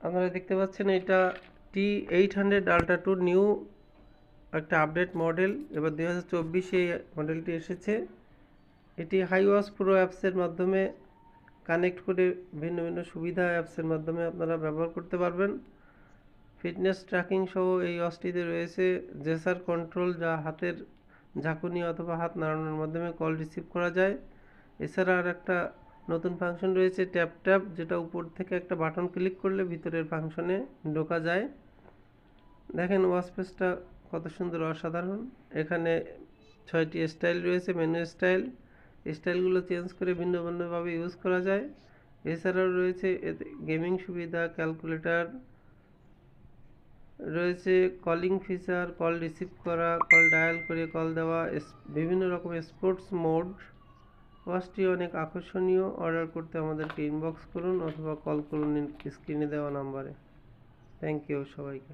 আপনারা দেখতে পাচ্ছেন এটা T800 Ultra 2 নিউ একটা আপডেট মডেল। এবার 2024 মডেলটি এসেছে। এটি হাইওয়াস প্রো অ্যাপসের মাধ্যমে কানেক্ট করে ভিন্ন ভিন্ন সুবিধা অ্যাপসের মাধ্যমে আপনারা ব্যবহার করতে পারবেন। ফিটনেস ট্র্যাকিং সহ এই ওয়াচটিতে রয়েছে জেসার কন্ট্রোল, যা হাতের ঝাঁকুনি অথবা হাত নাড়ানোর মাধ্যমে কল রিসিভ করা যায়। এছাড়া আর একটা নতুন ফাংশন রয়েছে ট্যাপ ট্যাপ, যেটা উপর থেকে একটা বাটন ক্লিক করলে ভিতরের ফাংশনে ঢোকা যায়। দেখেন ওয়াচপেসটা কত সুন্দর, অসাধারণ। এখানে 6টি স্টাইল রয়েছে, মেনু স্টাইল। স্টাইলগুলো চেঞ্জ করে ভিন্ন ভিন্নভাবে ইউজ করা যায়। এছাড়াও রয়েছে এতে গেমিং সুবিধা, ক্যালকুলেটর রয়েছে, কলিং ফিচার, কল রিসিভ করা, কল ডায়াল করে কল দেওয়া, বিভিন্ন রকম স্পোর্টস মোড। ওয়াচটি অনেক আকর্ষণীয়। অর্ডার করতে আমাদেরকে ইনবক্স করুন অথবা কল করুন স্ক্রিনে দেওয়া নাম্বারে। থ্যাংক ইউ সবাইকে।